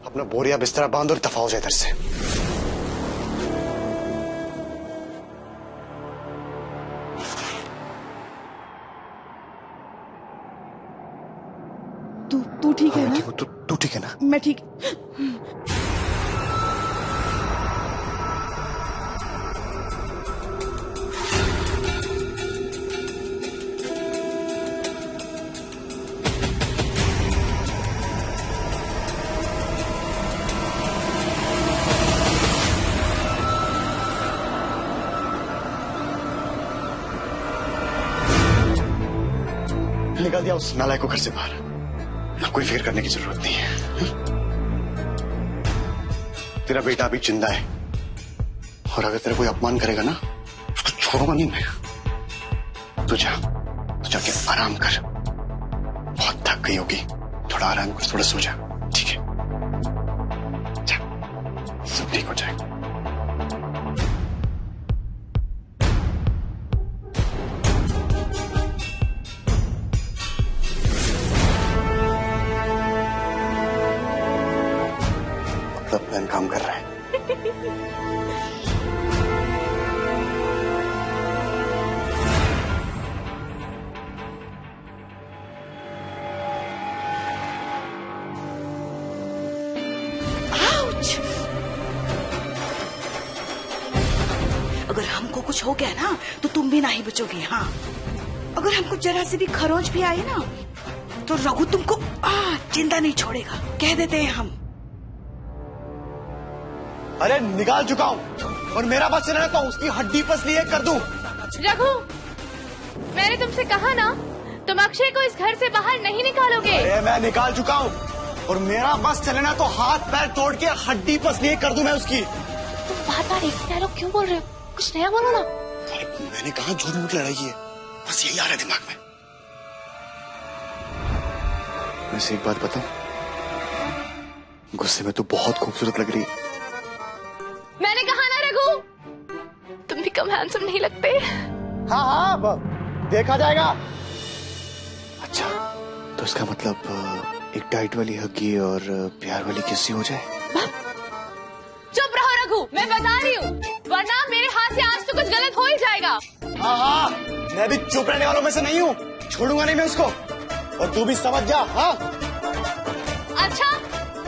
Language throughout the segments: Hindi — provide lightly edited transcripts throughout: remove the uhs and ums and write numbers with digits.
अपना बोरिया बिस्तरा बांध और दफा हो जाए इधर से। तू ठीक है ना? तू ठीक है ना? मैं ठीक। निकाल दिया उस नालायक को घर से बाहर। अब कोई फिक्र करने की जरूरत नहीं है। तेरा बेटा अभी जिंदा है और अगर तेरा कोई अपमान करेगा ना उसको छोड़ूंगा नहीं मैं। तू जाके आराम कर, बहुत थक गई होगी, थोड़ा आराम कर, थोड़ा सो जा, ठीक है? जा, सब ठीक हो जाएगा। प्लान काम कर रहा है। अगर हमको कुछ हो गया ना तो तुम भी नहीं बचोगे। हाँ, अगर हमको जरा से भी खरोंच भी आए ना तो रघु तुमको जिंदा नहीं छोड़ेगा, कह देते हैं हम। अरे निकाल चुका हूँ और मेरा बस चला तो उसकी हड्डी पसली एक कर दूं। रघु, मैंने तुमसे कहा ना तुम अक्षय को इस घर से बाहर नहीं निकालोगे। अरे मैं निकाल चुका हूँ और मेरा बस चलना तो हाथ पैर तोड़ के हड्डी पसली एक कर दूं मैं उसकी। तुम बार-बार एक डायलॉग क्यों बोल रहे हो? कुछ नया बोलो ना। अरे मैंने कहा झूठ मूठ लड़ाई है, बस यही आ रहा है दिमाग में। वैसे एक बात बताऊं, गुस्से में तो बहुत खूबसूरत लग रही है। मैंने कहा ना रघु, तुम भी कम हैंडसम नहीं लगते। हाँ देखा जाएगा। अच्छा तो इसका मतलब एक टाइट वाली हगी और प्यार वाली किस्सी हो जाए। चुप रहो रघु, मैं बता रही हूँ, वरना मेरे हाथ से आज तो कुछ गलत हो ही जाएगा। हाँ मैं भी चुप रहने वालों में से नहीं हूँ, छोड़ूंगा नहीं मैं उसको, और तू भी समझ जा। हाँ अच्छा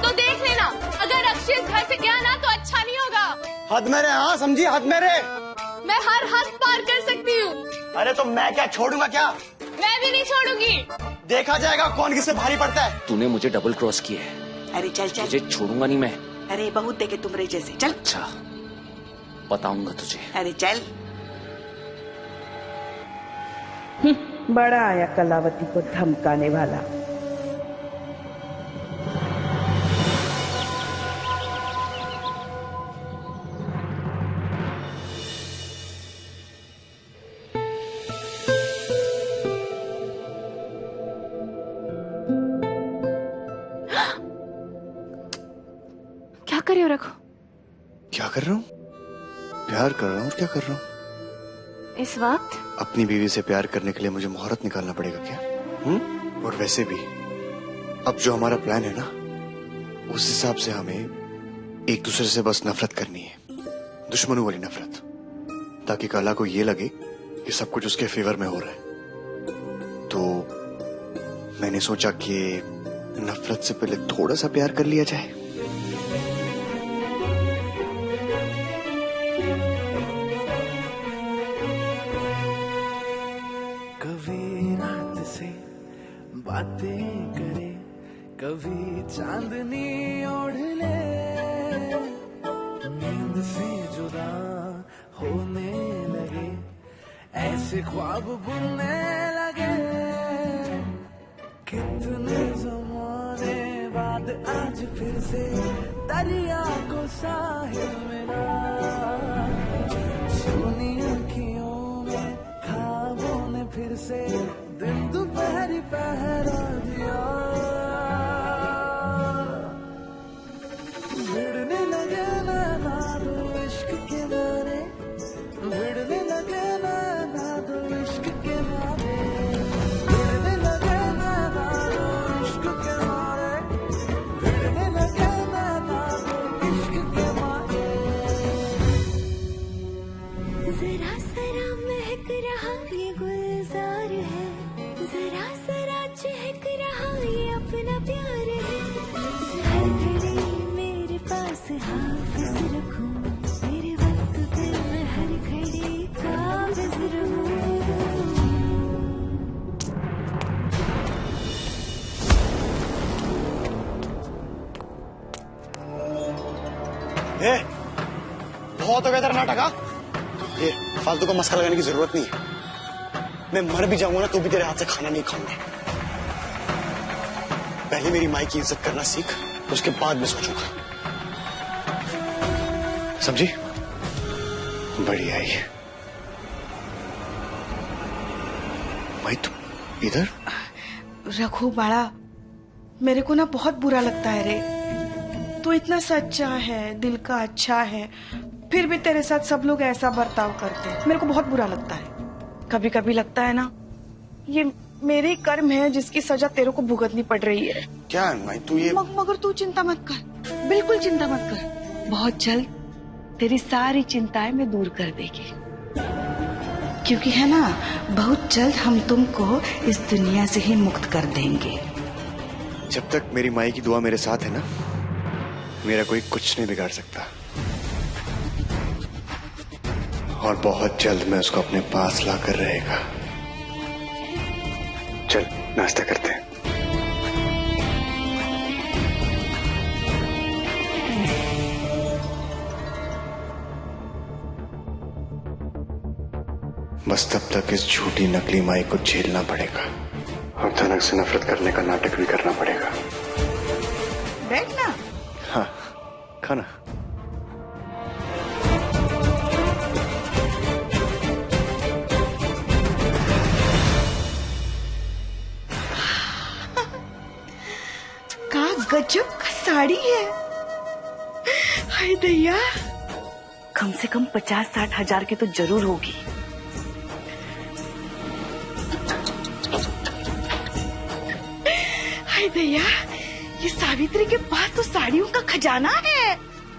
तो देख लेना, अगर अक्षय इस घर से गया ना तो अच्छा नहीं होगा। हद मेरे, हाँ समझी, हद मेरे। मैं हर हद पार कर सकती हूँ। अरे तो मैं क्या छोड़ूंगा क्या? मैं भी नहीं छोड़ूंगी। देखा जाएगा कौन किससे भारी पड़ता है। तूने मुझे डबल क्रॉस किया है। अरे चल चल, तुझे छोड़ूंगा नहीं मैं। अरे बहुत देखे तुमरे जैसे, चल। अच्छा बताऊंगा तुझे। अरे चल। बड़ा आया कलावती को धमकाने वाला। क्या कर रहे हो रघु? क्या कर रहा हूँ? प्यार कर रहा हूँ। और क्या कर रहा हूँ? इस वक्त अपनी बीवी से प्यार करने के लिए मुझे मुहूर्त निकालना पड़ेगा क्या? और वैसे भी अब जो हमारा प्लान है ना, उस हिसाब से हमें एक दूसरे से बस नफरत करनी है, दुश्मनों वाली नफरत, ताकि कला को ये लगे कि सब कुछ उसके फेवर में हो रहा है। तो मैंने सोचा कि नफरत से पहले थोड़ा सा प्यार कर लिया जाए। कभी रात से बातें करे, कभी चांदनी ओढ़ ले, नींद से जुदा होने लगे, ऐसे ख्वाब बुनने लगे। कितने जमाने बाद आज फिर से दरिया को साहिल मिला, सुनी अखियों में ख्वाबों ने फिर से दिन दोपहरी पहरा दिया। भिड़ने लगे नैना दो इश्क के मारे, भिड़ने लगे नैना दो इश्क के मारे, भिड़ने लगे नैना दो इश्क के मारे, भिड़ने लगे नैना ए, बहुत हो गया तेरा नाटक। हाँ? ये फालतू का मस्का लगाने की जरूरत नहीं है। मैं मर भी जाऊंगा ना तो भी तेरे हाथ से खाना नहीं खाऊंगा। पहले मेरी माई की इज्जत करना सीख, उसके बाद मैं सोचूंगा। समझी? बढ़िया ही। माई तुम इधर? रघु बाड़ा, मेरे को ना बहुत बुरा लगता है रे। तू इतना सच्चा है, दिल का अच्छा है, फिर भी तेरे साथ सब लोग ऐसा बर्ताव करते हैं। मेरे को बहुत बुरा लगता है। कभी कभी लगता है ना, ये मेरे कर्म है जिसकी सजा तेरे को भुगतनी पड़ रही है। क्या है माई तू ये? मगर तू चिंता मत कर, बिल्कुल चिंता मत कर। बहुत जल्द तेरी सारी चिंताएं मैं दूर कर देगी, क्योंकि है ना, बहुत जल्द हम तुमको इस दुनिया से ही मुक्त कर देंगे। जब तक मेरी माई की दुआ मेरे साथ है ना, मेरा कोई कुछ नहीं बिगाड़ सकता। और बहुत जल्द मैं उसको अपने पास लाकर रहेगा। चल नाश्ता करते हैं। बस तब तक इस झूठी नकली माई को झेलना पड़ेगा और धनक से नफरत करने का नाटक भी करना पड़ेगा। बैठना। हाँ, खाना। का गजब का साड़ी है। हाय दैया, कम से कम 50-60 हजार की तो जरूर होगी। हाय दैया, ये सावित्री के पास तो साड़ियों का खजाना है।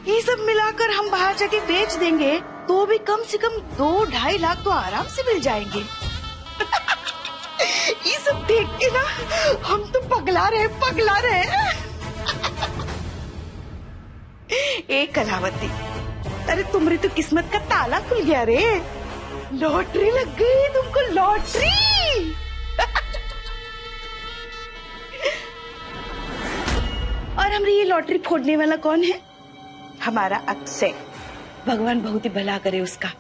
ये सब मिलाकर हम बाहर जाके बेच देंगे तो भी कम से कम 2-2.5 लाख तो आराम से मिल जाएंगे। ये सब देख के ना हम तो पगला रहे। ए कलावती, अरे तुम्हारी तो किस्मत का ताला खुल गया रे। लॉटरी लग गई तुमको, लॉटरी। और हमारी ये लॉटरी फोड़ने वाला कौन है? हमारा अक्षय। भगवान बहुत ही भला करे उसका,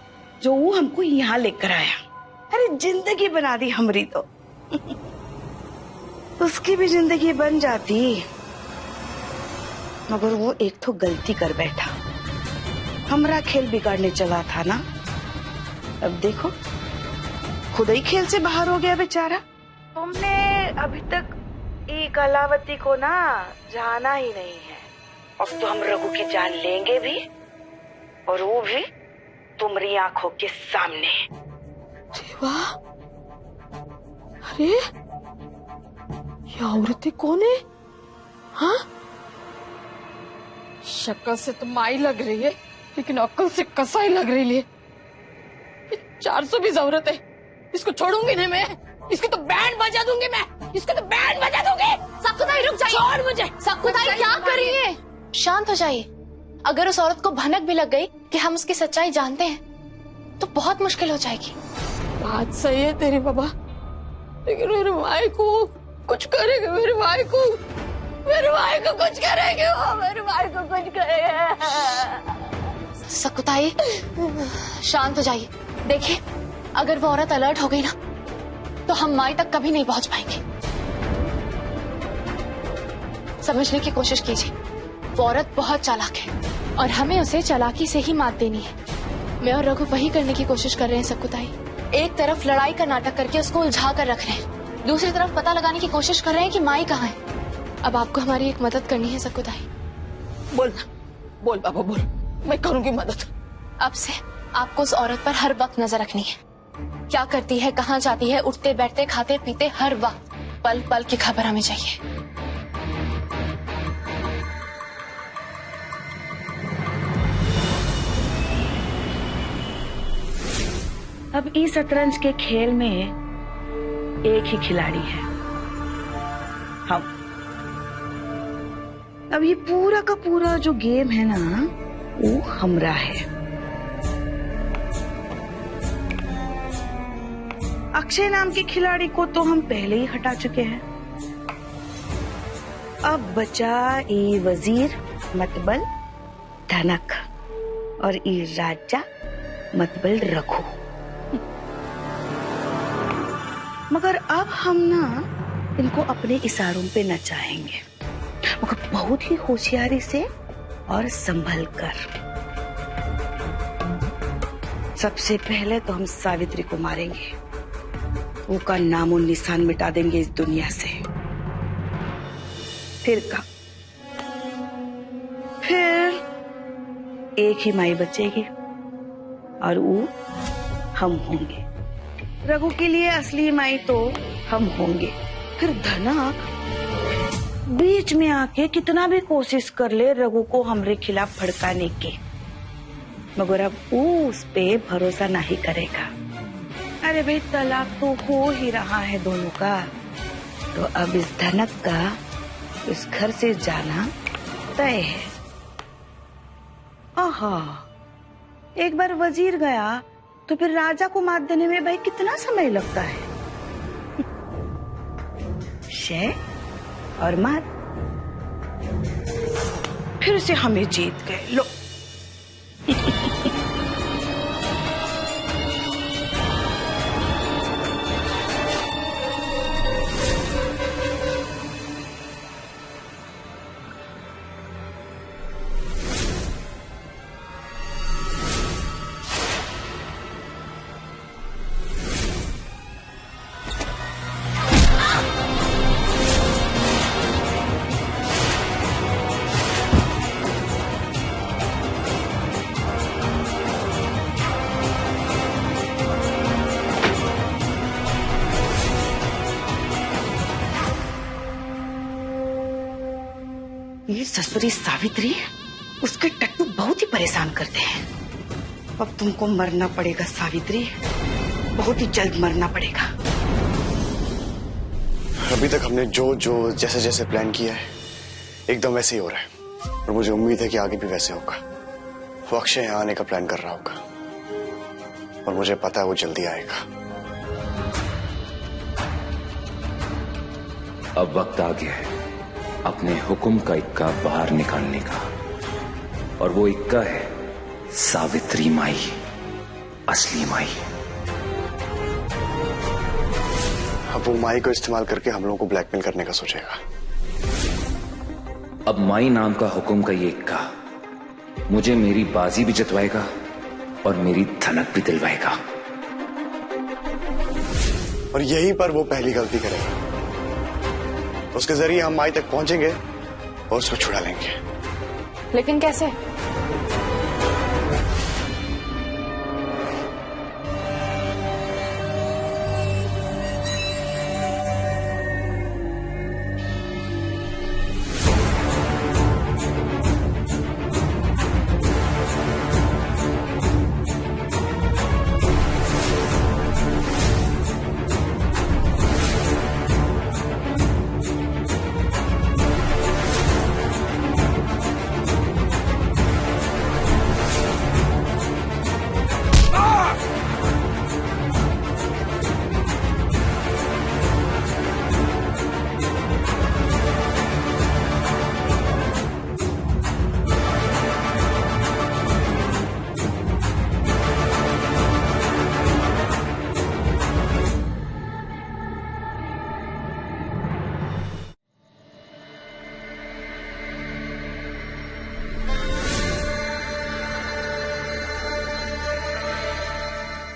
जो वो हमको यहाँ लेकर आया। अरे जिंदगी बना दी हमारी तो। उसकी भी जिंदगी बन जाती, मगर वो एक तो गलती कर बैठा। हमारा खेल बिगाड़ने चला था ना, अब देखो खुद ही खेल से बाहर हो गया बेचारा। तुमने अभी तक ई कलावती को ना जाना ही नहीं है। अब तो हम रघु की जान लेंगे भी, और वो भी तुम्हारी आंखों के सामने। वाह, अरे ये औरतें कौन है? हाँ, शक्ल से तो माई लग रही है, लेकिन अक्ल से कसाई लग रही है। 420 औरत है, इसको छोड़ूंगी नहीं मैं। इसको तो बैंड बजा दूंगी मैं, इसको तो बैंड बजा दूंगी। सकुताई रुक जाइए, छोड़ मुझे। सकुताई क्या कर रही है? शांत हो जाइए। अगर उस औरत को भनक भी लग गई कि हम उसकी सच्चाई जानते हैं तो बहुत मुश्किल हो जाएगी। बात सही है तेरी बाबा, लेकिन मेरे भाई को कुछ करेगा। मेरे भाई को कुछ करेंगे वो, मेरे भाई को कुछ करेगा। सकुताई शांत हो जाइए। देखिए, अगर वो औरत अलर्ट हो गई ना तो हम माई तक कभी नहीं पहुंच पाएंगे। समझने की कोशिश कीजिए, वो औरत बहुत चालाक है और हमें उसे चालाकी से ही मात देनी है। मैं और रघु वही करने की कोशिश कर रहे हैं सकुताई। एक तरफ लड़ाई का नाटक करके उसको उलझा कर रख रहे हैं, दूसरी तरफ पता लगाने की कोशिश कर रहे हैं कि माई कहाँ है। अब आपको हमारी एक मदद करनी है सकुताई। बोल बाबा बोल, मैं करूंगी मदद। अब से आपको उस औरत पर हर वक्त नजर रखनी है। क्या करती है, कहाँ जाती है, उठते बैठते खाते पीते हर वक्त पल पल की खबर हमें चाहिए। अब इस शतरंज के खेल में एक ही खिलाड़ी है, हम। अब ये पूरा का पूरा जो गेम है ना, वो हमरा है। अक्षय नाम के खिलाड़ी को तो हम पहले ही हटा चुके हैं। अब बचा ये वजीर मतबल धनक। और ई राजा मतबल रखो। मगर अब हम ना इनको अपने इशारों पे नचाएंगे, मगर बहुत ही होशियारी से और संभल कर। सबसे पहले तो हम सावित्री को मारेंगे, उसका नामो निशान मिटा देंगे इस दुनिया से। फिर एक ही माई बचेगी और वो हम होंगे। रघु के लिए असली माई तो हम होंगे। फिर धनक बीच में आके कितना भी कोशिश कर ले रघु को हमरे खिलाफ भड़काने के, मगर अब वो उस पे भरोसा नहीं करेगा। अरे भाई तलाक तो हो ही रहा है दोनों का, तो अब इस धनक का इस घर से जाना तय है। आहा, एक बार वजीर गया तो फिर राजा को मात देने में भाई कितना समय लगता है। शह और मात, फिर से हमें जीत गए। लो ये ससुरी सावित्री, उसके टट्टू बहुत ही परेशान करते हैं। अब तुमको मरना पड़ेगा सावित्री, बहुत ही जल्द मरना पड़ेगा। अभी तक हमने जो जो जैसे जैसे प्लान किया है एकदम वैसे ही हो रहा है, और मुझे उम्मीद है कि आगे भी वैसे होगा। वो अक्षय यहाँ आने का प्लान कर रहा होगा और मुझे पता है वो जल्दी आएगा। अब वक्त आ गया है अपने हुक्म का इक्का बाहर निकालने का, और वो इक्का है सावित्री माई, असली माई। अब वो माई को इस्तेमाल करके हम लोगों को ब्लैकमेल करने का सोचेगा। अब माई नाम का हुक्म का ये इक्का मुझे मेरी बाजी भी जतवाएगा और मेरी धनक भी दिलवाएगा। और यहीं पर वो पहली गलती करेगा। उसके जरिए हम माई तक पहुंचेंगे और उसको छुड़ा लेंगे। लेकिन कैसे?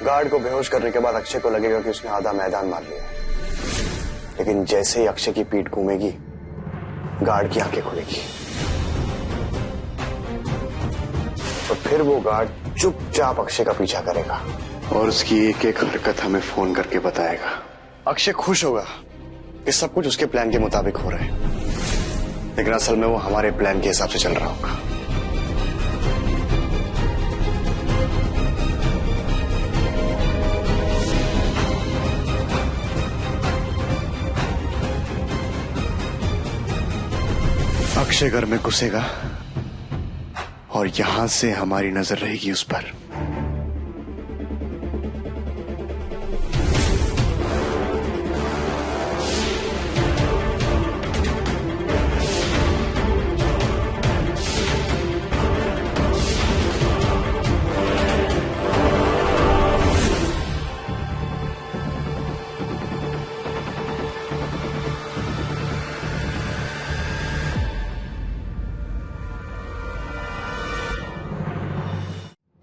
गार्ड को बेहोश करने के बाद अक्षय को लगेगा कि उसने आधा मैदान मार लिया, लेकिन जैसे ही अक्षय की पीठ घूमेगी गार्ड की आंखें खुलेगी और फिर वो गार्ड चुपचाप अक्षय का पीछा करेगा और उसकी एक एक हरकत हमें फोन करके बताएगा। अक्षय खुश होगा कि सब कुछ उसके प्लान के मुताबिक हो रहा है, लेकिन असल में वो हमारे प्लान के हिसाब से चल रहा होगा। अक्षय घर में घुसेगा और यहां से हमारी नजर रहेगी उस पर।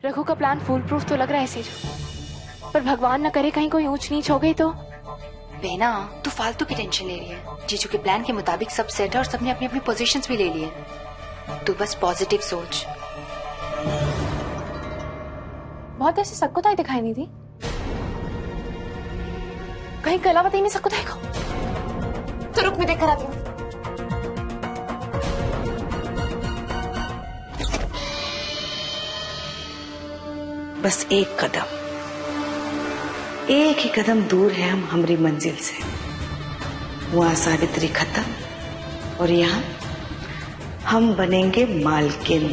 रघु का प्लान फूल प्रूफ तो लग रहा है सेजू, पर भगवान न करे कहीं कोई ऊंच नीच हो गई तो। बेना, तू फालतू की टेंशन ले रही है। जीजू के प्लान के मुताबिक सब सेट है और सबने अपनी अपनी पोजीशंस भी ले ली है। तू बस पॉजिटिव सोच। बहुत ऐसी सक्कुताई दिखाई नहीं दी, कहीं कलावती में सक्कुताई को। तो रुक, मैं देख कर आती हूँ। बस एक कदम, एक ही कदम दूर है हम हमारी मंजिल से। वहां सावित्री खत्म और यहाँ हम बनेंगे मालकिन।